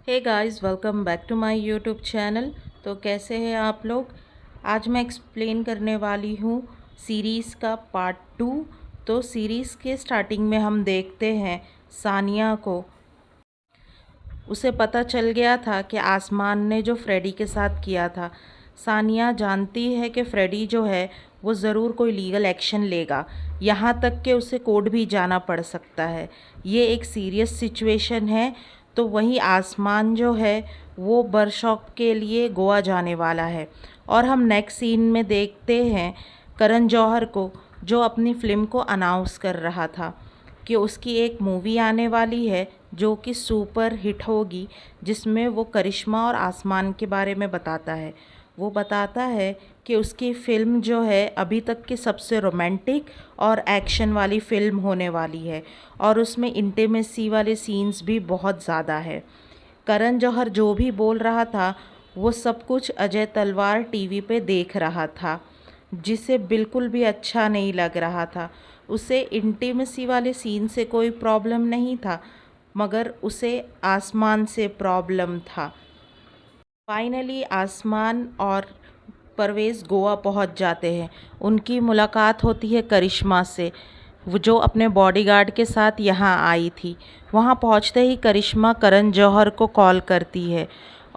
Hey guys, welcome back to my YouTube channel. तो कैसे हैं आप लोग। आज मैं एक्सप्लेन करने वाली हूँ सीरीज़ का पार्ट 2। तो सीरीज़ के स्टार्टिंग में हम देखते हैं सानिया को। उसे पता चल गया था कि आसमान ने जो फ्रेडी के साथ किया था। सानिया जानती है कि फ्रेडी जो है वो ज़रूर कोई लीगल एक्शन लेगा, यहाँ तक कि उसे कोर्ट भी जाना पड़ सकता है। ये एक सीरियस सिचुएशन है। तो वहीं आसमान जो है वो वर्कशॉप के लिए गोवा जाने वाला है। और हम नेक्स्ट सीन में देखते हैं करण जौहर को, जो अपनी फ़िल्म को अनाउंस कर रहा था कि उसकी एक मूवी आने वाली है जो कि सुपर हिट होगी, जिसमें वो करिश्मा और आसमान के बारे में बताता है। वो बताता है कि उसकी फ़िल्म जो है अभी तक की सबसे रोमांटिक और एक्शन वाली फ़िल्म होने वाली है, और उसमें इंटीमेसी वाले सीन्स भी बहुत ज़्यादा है। करण जौहर जो भी बोल रहा था वो सब कुछ अजय तलवार टीवी पे देख रहा था, जिसे बिल्कुल भी अच्छा नहीं लग रहा था। उसे इंटीमेसी वाले सीन से कोई प्रॉब्लम नहीं था, मगर उसे आसमान से प्रॉब्लम था। फाइनली आसमान और परवेज़ गोवा पहुंच जाते हैं। उनकी मुलाकात होती है करिश्मा से, वो जो अपने बॉडीगार्ड के साथ यहाँ आई थी। वहाँ पहुँचते ही करिश्मा करण जौहर को कॉल करती है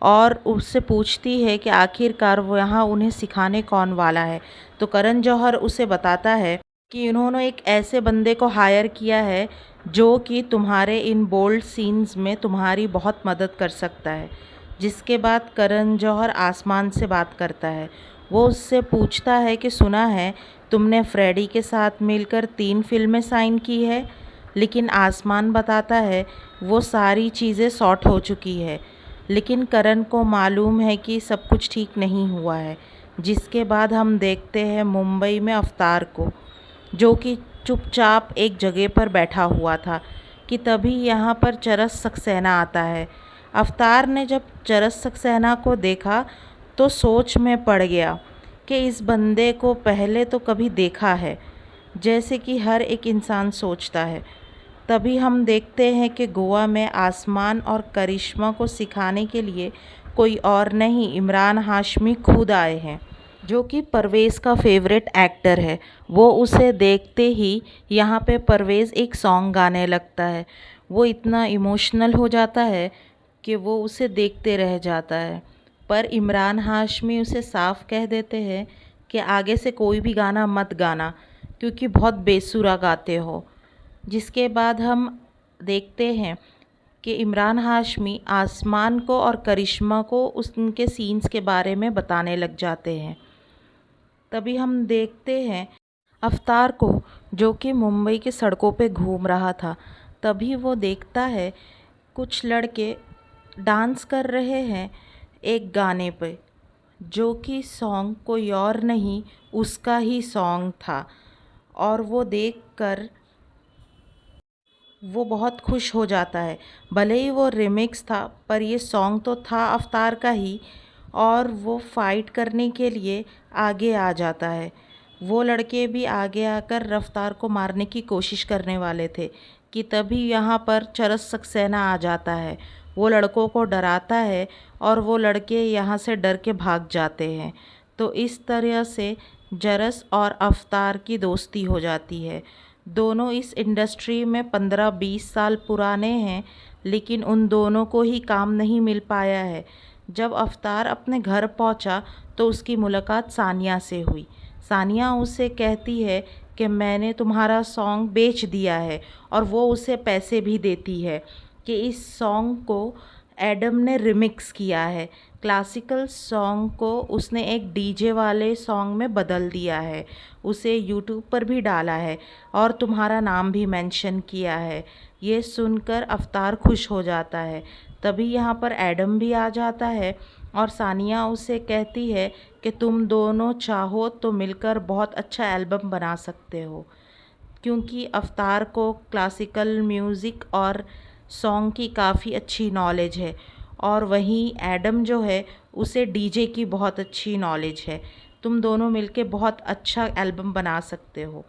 और उससे पूछती है कि आखिरकार वो यहाँ उन्हें सिखाने कौन वाला है। तो करण जौहर उसे बताता है कि उन्होंने एक ऐसे बंदे को हायर किया है जो कि तुम्हारे इन बोल्ड सीन्स में तुम्हारी बहुत मदद कर सकता है। जिसके बाद करण जौहर आसमान से बात करता है। वो उससे पूछता है कि सुना है तुमने फ्रेडी के साथ मिलकर 3 फिल्में साइन की है। लेकिन आसमान बताता है वो सारी चीज़ें सॉर्ट हो चुकी है, लेकिन करण को मालूम है कि सब कुछ ठीक नहीं हुआ है। जिसके बाद हम देखते हैं मुंबई में अवतार को, जो कि चुपचाप एक जगह पर बैठा हुआ था कि तभी यहाँ पर चरस सक्सेना आता है। अवतार ने जब चरस सक्सेना को देखा तो सोच में पड़ गया कि इस बंदे को पहले तो कभी देखा है, जैसे कि हर एक इंसान सोचता है। तभी हम देखते हैं कि गोवा में आसमान और करिश्मा को सिखाने के लिए कोई और नहीं, इमरान हाशमी खुद आए हैं, जो कि परवेज़ का फेवरेट एक्टर है। वो उसे देखते ही यहाँ पे परवेज़ एक सॉन्ग गाने लगता है। वो इतना इमोशनल हो जाता है कि वो उसे देखते रह जाता है। पर इमरान हाशमी उसे साफ कह देते हैं कि आगे से कोई भी गाना मत गाना, क्योंकि बहुत बेसुरा गाते हो। जिसके बाद हम देखते हैं कि इमरान हाशमी आसमान को और करिश्मा को उनके सीन्स के बारे में बताने लग जाते हैं। तभी हम देखते हैं अवतार को, जो कि मुंबई की सड़कों पे घूम रहा था। तभी वो देखता है कुछ लड़के डांस कर रहे हैं एक गाने पे, जो कि सॉन्ग कोई और नहीं उसका ही सॉन्ग था। और वो देखकर वो बहुत खुश हो जाता है। भले ही वो रिमिक्स था, पर ये सॉन्ग तो था अवतार का ही। और वो फाइट करने के लिए आगे आ जाता है। वो लड़के भी आगे आकर रफ्तार को मारने की कोशिश करने वाले थे कि तभी यहाँ पर चरस सक्सेना आ जाता है। वो लड़कों को डराता है और वो लड़के यहाँ से डर के भाग जाते हैं। तो इस तरह से जरस और अवतार की दोस्ती हो जाती है। दोनों इस इंडस्ट्री में 15-20 साल पुराने हैं, लेकिन उन दोनों को ही काम नहीं मिल पाया है। जब अवतार अपने घर पहुंचा तो उसकी मुलाकात सानिया से हुई। सानिया उसे कहती है कि मैंने तुम्हारा सॉन्ग बेच दिया है, और वो उसे पैसे भी देती है कि इस सॉन्ग को एडम ने रिमिक्स किया है। क्लासिकल सॉन्ग को उसने एक डीजे वाले सॉन्ग में बदल दिया है, उसे यूट्यूब पर भी डाला है और तुम्हारा नाम भी मेंशन किया है। ये सुनकर अवतार खुश हो जाता है। तभी यहाँ पर एडम भी आ जाता है और सानिया उसे कहती है कि तुम दोनों चाहो तो मिलकर बहुत अच्छा एल्बम बना सकते हो, क्योंकि अवतार को क्लासिकल म्यूज़िक और सॉन्ग की काफ़ी अच्छी नॉलेज है, और वहीं एडम जो है उसे डीजे की बहुत अच्छी नॉलेज है। तुम दोनों मिलके बहुत अच्छा एल्बम बना सकते हो।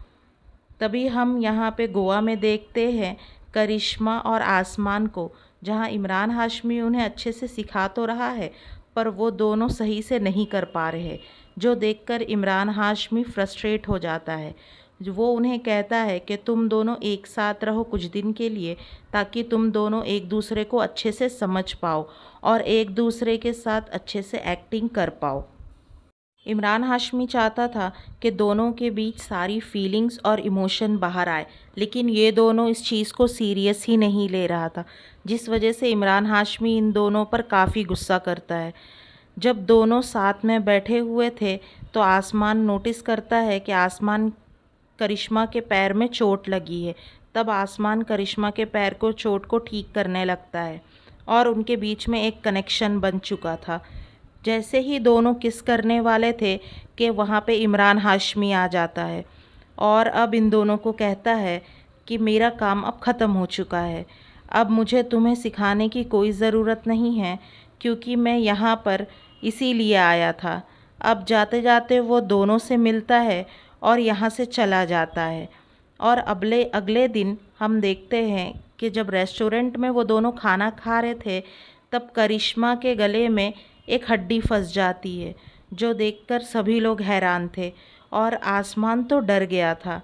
तभी हम यहाँ पे गोवा में देखते हैं करिश्मा और आसमान को, जहां इमरान हाशमी उन्हें अच्छे से सिखा तो रहा है पर वो दोनों सही से नहीं कर पा रहे, जो देखकर इमरान हाशमी फ्रस्ट्रेट हो जाता है। वो उन्हें कहता है कि तुम दोनों एक साथ रहो कुछ दिन के लिए, ताकि तुम दोनों एक दूसरे को अच्छे से समझ पाओ और एक दूसरे के साथ अच्छे से एक्टिंग कर पाओ। इमरान हाशमी चाहता था कि दोनों के बीच सारी फीलिंग्स और इमोशन बाहर आए, लेकिन ये दोनों इस चीज़ को सीरियस ही नहीं ले रहा था, जिस वजह से इमरान हाशमी इन दोनों पर काफ़ी गुस्सा करता है। जब दोनों साथ में बैठे हुए थे तो आसमान नोटिस करता है कि आसमान करिश्मा के पैर में चोट लगी है। तब आसमान करिश्मा के पैर को चोट को ठीक करने लगता है और उनके बीच में एक कनेक्शन बन चुका था। जैसे ही दोनों किस करने वाले थे कि वहाँ पे इमरान हाशमी आ जाता है और अब इन दोनों को कहता है कि मेरा काम अब ख़त्म हो चुका है, अब मुझे तुम्हें सिखाने की कोई ज़रूरत नहीं है, क्योंकि मैं यहाँ पर इसीलिए आया था। अब जाते जाते वो दोनों से मिलता है और यहाँ से चला जाता है। और अगले अगले दिन हम देखते हैं कि जब रेस्टोरेंट में वो दोनों खाना खा रहे थे, तब करिश्मा के गले में एक हड्डी फंस जाती है, जो देखकर सभी लोग हैरान थे और आसमान तो डर गया था।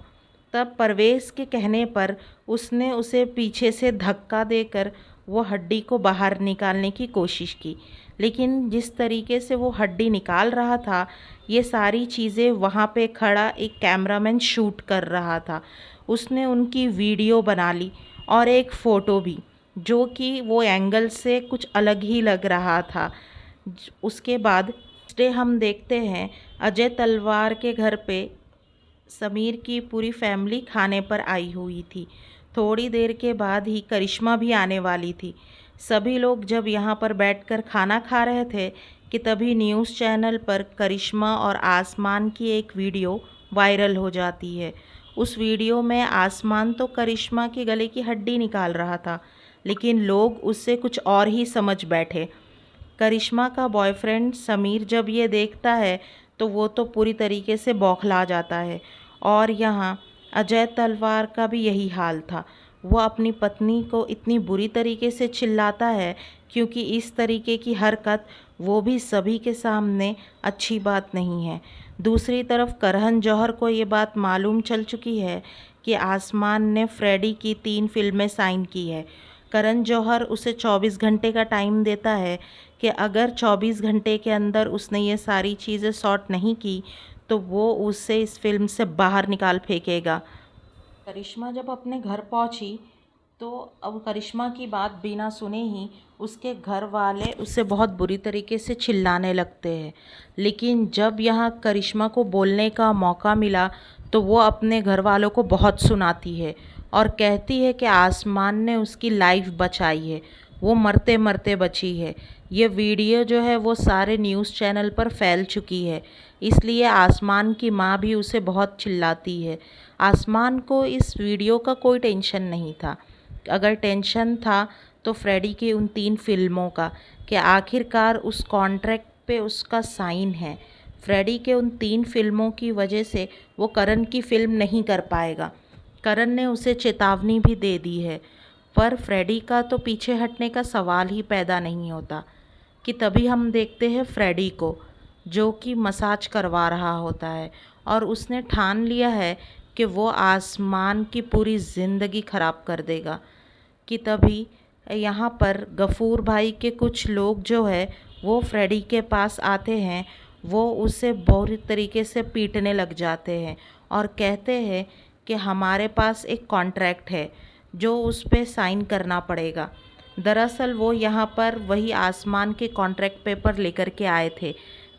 तब परवेज़ के कहने पर उसने उसे पीछे से धक्का देकर वो हड्डी को बाहर निकालने की कोशिश की, लेकिन जिस तरीके से वो हड्डी निकाल रहा था, ये सारी चीज़ें वहाँ पे खड़ा एक कैमरामैन शूट कर रहा था। उसने उनकी वीडियो बना ली और एक फ़ोटो भी, जो कि वो एंगल से कुछ अलग ही लग रहा था। उसके बाद डे हम देखते हैं अजय तलवार के घर पे समीर की पूरी फैमिली खाने पर आई हुई थी। थोड़ी देर के बाद ही करिश्मा भी आने वाली थी। सभी लोग जब यहाँ पर बैठकर खाना खा रहे थे कि तभी न्यूज़ चैनल पर करिश्मा और आसमान की एक वीडियो वायरल हो जाती है। उस वीडियो में आसमान तो करिश्मा के गले की हड्डी निकाल रहा था, लेकिन लोग उससे कुछ और ही समझ बैठे। करिश्मा का बॉयफ्रेंड समीर जब ये देखता है तो वो तो पूरी तरीके से बौखला जाता है। और यहाँ अजय तलवार का भी यही हाल था। वो अपनी पत्नी को इतनी बुरी तरीके से चिल्लाता है, क्योंकि इस तरीके की हरकत वो भी सभी के सामने अच्छी बात नहीं है। दूसरी तरफ करहन जौहर को ये बात मालूम चल चुकी है कि आसमान ने फ्रेडी की 3 फिल्में साइन की है। करण जौहर उसे 24 घंटे का टाइम देता है कि अगर 24 घंटे के अंदर उसने ये सारी चीज़ें सॉर्ट नहीं की तो वो उसे इस फिल्म से बाहर निकाल फेंकेगा। करिश्मा जब अपने घर पहुंची तो अब करिश्मा की बात बिना सुने ही उसके घर वाले उससे बहुत बुरी तरीके से चिल्लाने लगते हैं। लेकिन जब यहाँ करिश्मा को बोलने का मौका मिला तो वो अपने घर वालों को बहुत सुनाती है और कहती है कि आसमान ने उसकी लाइफ बचाई है, वो मरते मरते बची है। ये वीडियो जो है वो सारे न्यूज़ चैनल पर फैल चुकी है, इसलिए आसमान की माँ भी उसे बहुत चिल्लाती है। आसमान को इस वीडियो का कोई टेंशन नहीं था। अगर टेंशन था तो फ्रेडी की उन 3 फिल्मों का, कि आखिरकार उस कॉन्ट्रैक्ट पे उसका साइन है। फ्रेडी के उन 3 फिल्मों की वजह से वो करण की फ़िल्म नहीं कर पाएगा। करण ने उसे चेतावनी भी दे दी है, पर फ्रेडी का तो पीछे हटने का सवाल ही पैदा नहीं होता। कि तभी हम देखते हैं फ्रेडी को, जो कि मसाज करवा रहा होता है और उसने ठान लिया है कि वो आसमान की पूरी ज़िंदगी ख़राब कर देगा। कि तभी यहाँ पर गफ़ूर भाई के कुछ लोग जो है वो फ्रेडी के पास आते हैं। वो उसे बुरी तरीके से पीटने लग जाते हैं और कहते हैं कि हमारे पास एक कॉन्ट्रैक्ट है जो उस पे साइन करना पड़ेगा। दरअसल वो यहाँ पर वही आसमान के कॉन्ट्रैक्ट पेपर लेकर के आए थे,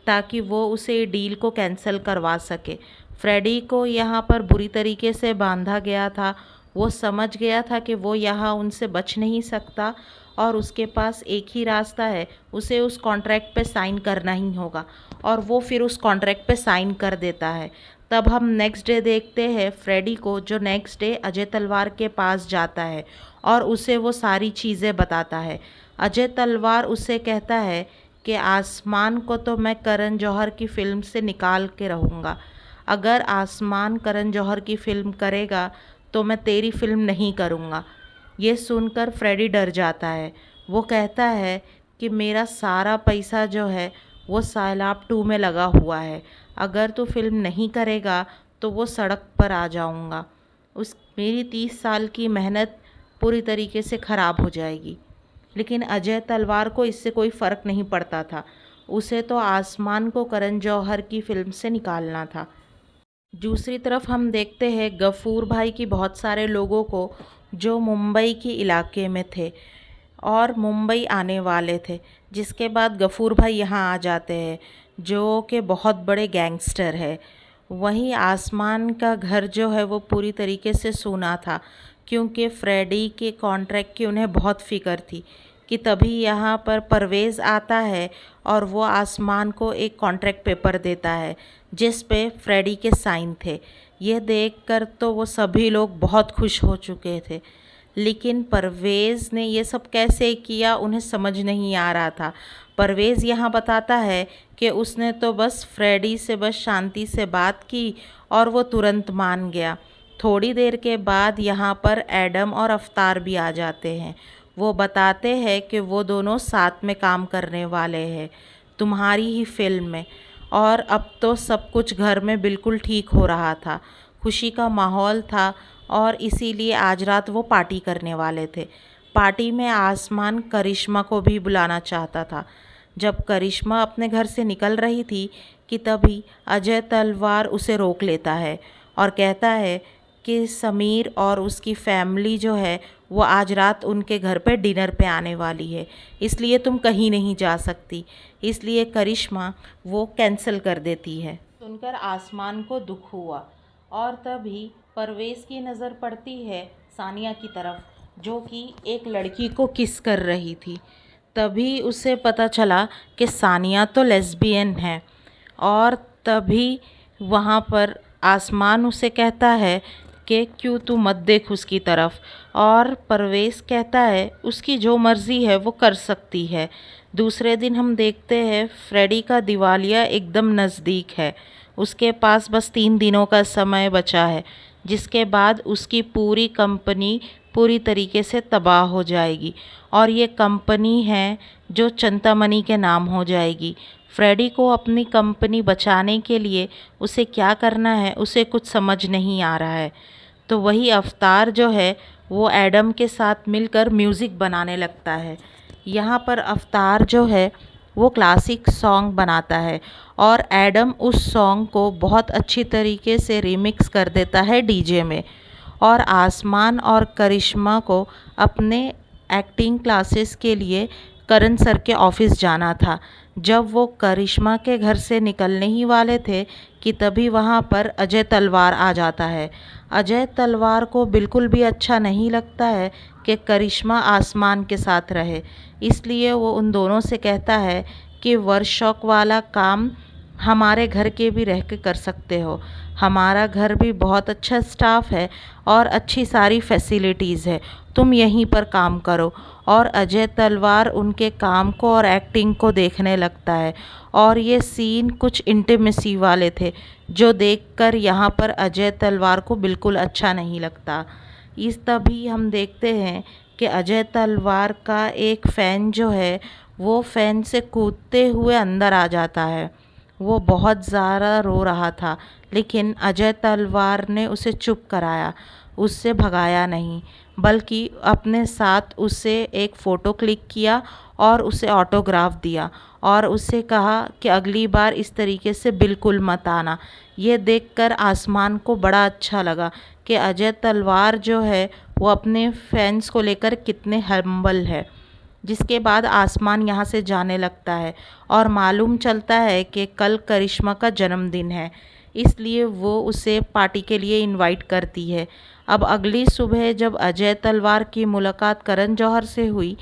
ताकि वो उसे डील को कैंसिल करवा सके। फ्रेडी को यहाँ पर बुरी तरीके से बांधा गया था। वो समझ गया था कि वो यहाँ उनसे बच नहीं सकता और उसके पास एक ही रास्ता है, उसे उस कॉन्ट्रैक्ट पे साइन करना ही होगा। और वो फिर उस कॉन्ट्रैक्ट पे साइन कर देता है। तब हम नेक्स्ट डे देखते हैं फ्रेडी को, जो नेक्स्ट डे अजय तलवार के पास जाता है और उसे वो सारी चीज़ें बताता है। अजय तलवार उसे कहता है कि आसमान को तो मैं करण जौहर की फ़िल्म से निकाल के रहूँगा। अगर आसमान करण जौहर की फ़िल्म करेगा तो मैं तेरी फ़िल्म नहीं करूँगा। ये सुनकर फ्रेडी डर जाता है वो कहता है कि मेरा सारा पैसा जो है वो साइलाब 2 में लगा हुआ है, अगर तू फिल्म नहीं करेगा तो वो सड़क पर आ जाऊंगा। उस मेरी 30 साल की मेहनत पूरी तरीके से ख़राब हो जाएगी। लेकिन अजय तलवार को इससे कोई फ़र्क नहीं पड़ता था। उसे तो आसमान को करण जौहर की फ़िल्म से निकालना था। दूसरी तरफ हम देखते हैं गफ़ूर भाई की बहुत सारे लोगों को जो मुंबई के इलाके में थे और मुंबई आने वाले थे, जिसके बाद गफ़ूर भाई यहाँ आ जाते हैं जो कि बहुत बड़े गैंगस्टर है। वहीं आसमान का घर जो है वो पूरी तरीके से सूना था, क्योंकि फ्रेडी के कॉन्ट्रैक्ट की उन्हें बहुत फ़िक्र थी कि तभी यहाँ पर परवेज़ आता है और वो आसमान को एक कॉन्ट्रैक्ट पेपर देता है जिस पे फ्रेडी के साइन थे। ये देखकर तो वो सभी लोग बहुत खुश हो चुके थे, लेकिन परवेज़ ने ये सब कैसे किया उन्हें समझ नहीं आ रहा था। परवेज़ यहाँ बताता है कि उसने तो बस फ्रेडी से बस शांति से बात की और वो तुरंत मान गया। थोड़ी देर के बाद यहाँ पर एडम और अफ्तार भी आ जाते हैं। वो बताते हैं कि वो दोनों साथ में काम करने वाले हैं तुम्हारी ही फिल्म में। और अब तो सब कुछ घर में बिल्कुल ठीक हो रहा था, खुशी का माहौल था और इसीलिए आज रात वो पार्टी करने वाले थे। पार्टी में आसमान करिश्मा को भी बुलाना चाहता था। जब करिश्मा अपने घर से निकल रही थी कि तभी अजय तलवार उसे रोक लेता है और कहता है कि समीर और उसकी फैमिली जो है वो आज रात उनके घर पे डिनर पे आने वाली है, इसलिए तुम कहीं नहीं जा सकती। इसलिए करिश्मा वो कैंसिल कर देती है। सुनकर आसमान को दुख हुआ और तभी परवेज़ की नज़र पड़ती है सानिया की तरफ, जो कि एक लड़की को किस कर रही थी। तभी उसे पता चला कि सानिया तो लेस्बियन है और तभी वहाँ पर आसमान उसे कहता है कि क्यों तू मत देख उसकी तरफ। और परवेज़ कहता है उसकी जो मर्ज़ी है वो कर सकती है। दूसरे दिन हम देखते हैं फ्रेडी का दिवालिया एकदम नज़दीक है। उसके पास बस 3 दिनों का समय बचा है, जिसके बाद उसकी पूरी कंपनी पूरी तरीके से तबाह हो जाएगी और ये कंपनी है जो चिंतामणि के नाम हो जाएगी। फ्रेडी को अपनी कंपनी बचाने के लिए उसे क्या करना है उसे कुछ समझ नहीं आ रहा है। तो वही अवतार जो है वो एडम के साथ मिलकर म्यूज़िक बनाने लगता है। यहाँ पर अवतार जो है वो क्लासिक सॉन्ग बनाता है और एडम उस सॉन्ग को बहुत अच्छी तरीके से रिमिक्स कर देता है डीजे में। और आसमान और करिश्मा को अपने एक्टिंग क्लासेस के लिए करण सर के ऑफिस जाना था। जब वो करिश्मा के घर से निकलने ही वाले थे कि तभी वहाँ पर अजय तलवार आ जाता है। अजय तलवार को बिल्कुल भी अच्छा नहीं लगता है कि करिश्मा आसमान के साथ रहे, इसलिए वो उन दोनों से कहता है कि वर्कशॉप वाला काम हमारे घर के भी रह के कर सकते हो। हमारा घर भी बहुत अच्छा स्टाफ है और अच्छी सारी फैसिलिटीज़ है, तुम यहीं पर काम करो। और अजय तलवार उनके काम को और एक्टिंग को देखने लगता है और ये सीन कुछ इंटीमेसी वाले थे जो देखकर यहाँ पर अजय तलवार को बिल्कुल अच्छा नहीं लगता। इस तभी हम देखते हैं कि अजय तलवार का एक फ़ैन जो है वो फ़ैन से कूदते हुए अंदर आ जाता है। वो बहुत ज़्यादा रो रहा था, लेकिन अजय तलवार ने उसे चुप कराया, उससे भगाया नहीं, बल्कि अपने साथ उससे एक फ़ोटो क्लिक किया और उसे ऑटोग्राफ दिया और उससे कहा कि अगली बार इस तरीके से बिल्कुल मत आना। ये देखकर आसमान को बड़ा अच्छा लगा कि अजय तलवार जो है वो अपने फैंस को लेकर कितने हम्बल है। जिसके बाद आसमान यहाँ से जाने लगता है और मालूम चलता है कि कल करिश्मा का जन्मदिन है, इसलिए वो उसे पार्टी के लिए इनवाइट करती है। अब अगली सुबह जब अजय तलवार की मुलाकात करण जौहर से हुई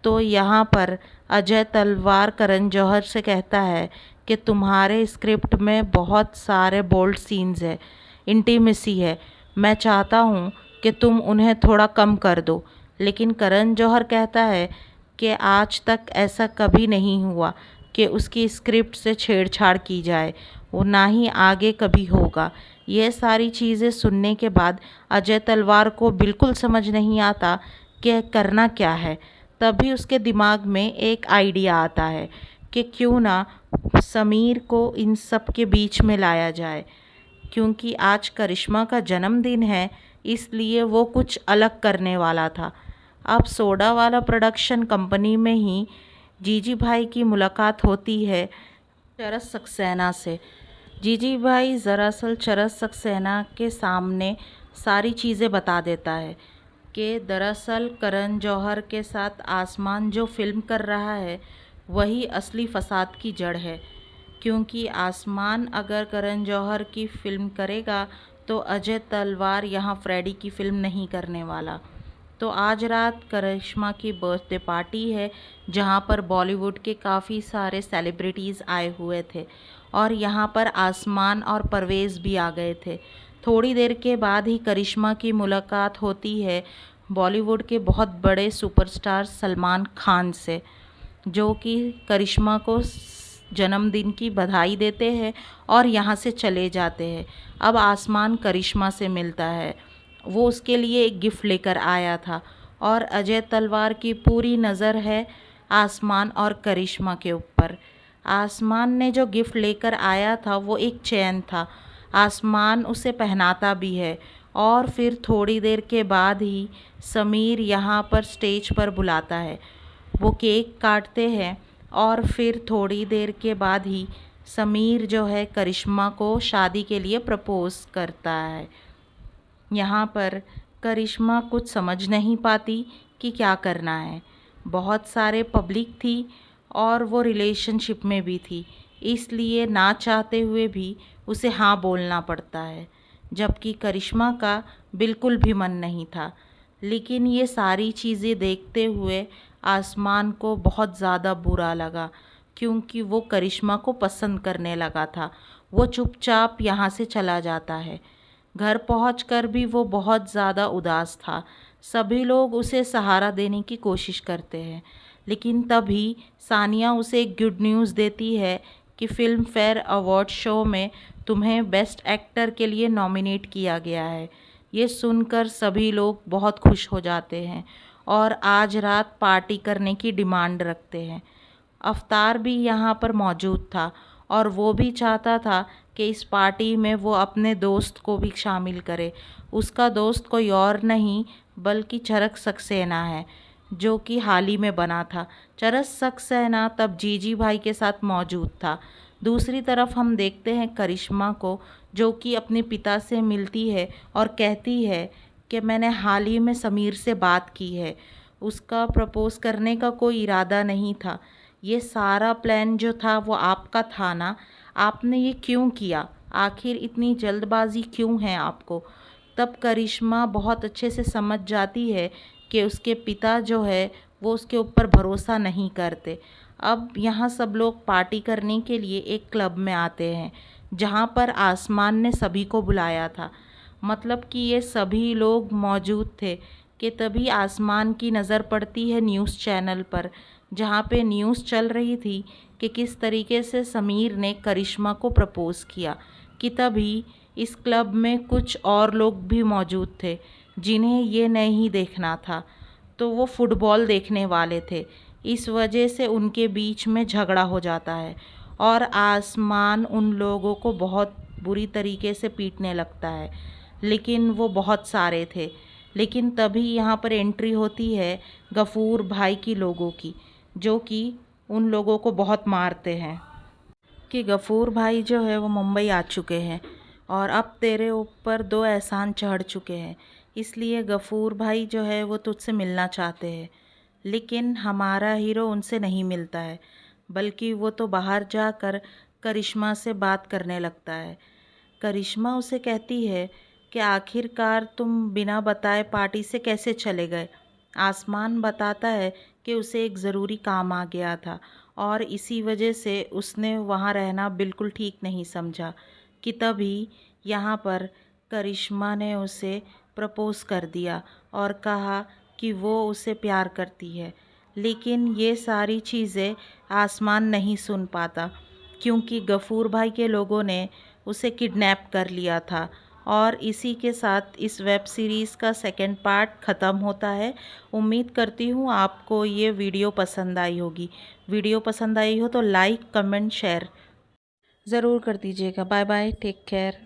तो यहाँ पर अजय तलवार करण जौहर से कहता है कि तुम्हारे स्क्रिप्ट में बहुत सारे बोल्ड सीन्स है, इंटीमेसी है, मैं चाहता हूँ कि तुम उन्हें थोड़ा कम कर दो। लेकिन करण जौहर कहता है कि आज तक ऐसा कभी नहीं हुआ कि उसकी स्क्रिप्ट से छेड़छाड़ की जाए, वो ना ही आगे कभी होगा। ये सारी चीज़ें सुनने के बाद अजय तलवार को बिल्कुल समझ नहीं आता कि करना क्या है। तभी उसके दिमाग में एक आइडिया आता है कि क्यों ना समीर को इन सब के बीच में लाया जाए। क्योंकि आज करिश्मा का जन्मदिन है, इसलिए वो कुछ अलग करने वाला था। अब सोडा वाला प्रोडक्शन कंपनी में ही जीजी भाई की मुलाकात होती है चरस सक्सेना से। जीजी भाई दरअसल चरस सक्सेना के सामने सारी चीज़ें बता देता है कि दरअसल करण जौहर के साथ आसमान जो फिल्म कर रहा है वही असली फसाद की जड़ है। क्योंकि आसमान अगर करण जौहर की फ़िल्म करेगा तो अजय तलवार यहाँ फ्रेडी की फ़िल्म नहीं करने वाला। तो आज रात करिश्मा की बर्थडे पार्टी है, जहाँ पर बॉलीवुड के काफ़ी सारे सेलिब्रिटीज़ आए हुए थे और यहाँ पर आसमान और परवेज़ भी आ गए थे। थोड़ी देर के बाद ही करिश्मा की मुलाकात होती है बॉलीवुड के बहुत बड़े सुपरस्टार सलमान खान से, जो कि करिश्मा को जन्मदिन की बधाई देते हैं और यहाँ से चले जाते हैं। अब आसमान करिश्मा से मिलता है, वो उसके लिए एक गिफ्ट लेकर आया था और अजय तलवार की पूरी नज़र है आसमान और करिश्मा के ऊपर। आसमान ने जो गिफ्ट लेकर आया था वो एक चेन था। आसमान उसे पहनाता भी है और फिर थोड़ी देर के बाद ही समीर यहाँ पर स्टेज पर बुलाता है। वो केक काटते हैं और फिर थोड़ी देर के बाद ही समीर जो है करिश्मा को शादी के लिए प्रपोज़ करता है। यहाँ पर करिश्मा कुछ समझ नहीं पाती कि क्या करना है। बहुत सारे पब्लिक थी और वो रिलेशनशिप में भी थी, इसलिए ना चाहते हुए भी उसे हाँ बोलना पड़ता है, जबकि करिश्मा का बिल्कुल भी मन नहीं था। लेकिन ये सारी चीज़ें देखते हुए आसमान को बहुत ज़्यादा बुरा लगा, क्योंकि वो करिश्मा को पसंद करने लगा था। वो चुपचाप यहाँ से चला जाता है। घर पहुंचकर भी वो बहुत ज़्यादा उदास था। सभी लोग उसे सहारा देने की कोशिश करते हैं, लेकिन तभी सानिया उसे एक गुड न्यूज़ देती है कि फ़िल्म फेयर अवार्ड शो में तुम्हें बेस्ट एक्टर के लिए नॉमिनेट किया गया है। ये सुनकर सभी लोग बहुत खुश हो जाते हैं और आज रात पार्टी करने की डिमांड रखते हैं। अवतार भी यहाँ पर मौजूद था और वो भी चाहता था कि इस पार्टी में वो अपने दोस्त को भी शामिल करे। उसका दोस्त कोई और नहीं बल्कि चरस सक्सेना है, जो कि हाल ही में बना था। चरस सक्सेना तब जीजी भाई के साथ मौजूद था। दूसरी तरफ हम देखते हैं करिश्मा को, जो कि अपने पिता से मिलती है और कहती है कि मैंने हाल ही में समीर से बात की है, उसका प्रपोज़ करने का कोई इरादा नहीं था। ये सारा प्लान जो था वो आपका था ना, आपने ये क्यों किया, आखिर इतनी जल्दबाजी क्यों है आपको। तब करिश्मा बहुत अच्छे से समझ जाती है कि उसके पिता जो है वो उसके ऊपर भरोसा नहीं करते। अब यहाँ सब लोग पार्टी करने के लिए एक क्लब में आते हैं, जहाँ पर आसमान ने सभी को बुलाया था। मतलब कि ये सभी लोग मौजूद थे कि तभी आसमान की नज़र पड़ती है न्यूज़ चैनल पर, जहाँ पे न्यूज़ चल रही थी कि किस तरीके से समीर ने करिश्मा को प्रपोज़ किया। कि तभी इस क्लब में कुछ और लोग भी मौजूद थे जिन्हें ये नहीं देखना था, तो वो फुटबॉल देखने वाले थे। इस वजह से उनके बीच में झगड़ा हो जाता है और आसमान उन लोगों को बहुत बुरी तरीके से पीटने लगता है, लेकिन वो बहुत सारे थे। लेकिन तभी यहाँ पर एंट्री होती है गफ़ूर भाई की लोगों की, जो कि उन लोगों को बहुत मारते हैं कि गफ़ूर भाई जो है वो मुंबई आ चुके हैं और अब तेरे ऊपर 2 एहसान चढ़ चुके हैं, इसलिए गफ़ूर भाई जो है वो तुझसे मिलना चाहते हैं। लेकिन हमारा हीरो उनसे नहीं मिलता है, बल्कि वो तो बाहर जाकर करिश्मा से बात करने लगता है। करिश्मा उसे कहती है कि आखिरकार तुम बिना बताए पार्टी से कैसे चले गए। आसमान बताता है कि उसे एक ज़रूरी काम आ गया था और इसी वजह से उसने वहाँ रहना बिल्कुल ठीक नहीं समझा। कि तभी यहाँ पर करिश्मा ने उसे प्रपोज़ कर दिया और कहा कि वो उसे प्यार करती है। लेकिन ये सारी चीज़ें आसमान नहीं सुन पाता, क्योंकि गफ़ूर भाई के लोगों ने उसे किडनैप कर लिया था और इसी के साथ इस वेब सीरीज़ का सेकंड पार्ट ख़त्म होता है। उम्मीद करती हूँ आपको ये वीडियो पसंद आई होगी। वीडियो पसंद आई हो तो लाइक कमेंट शेयर ज़रूर कर दीजिएगा। Bye bye, take care.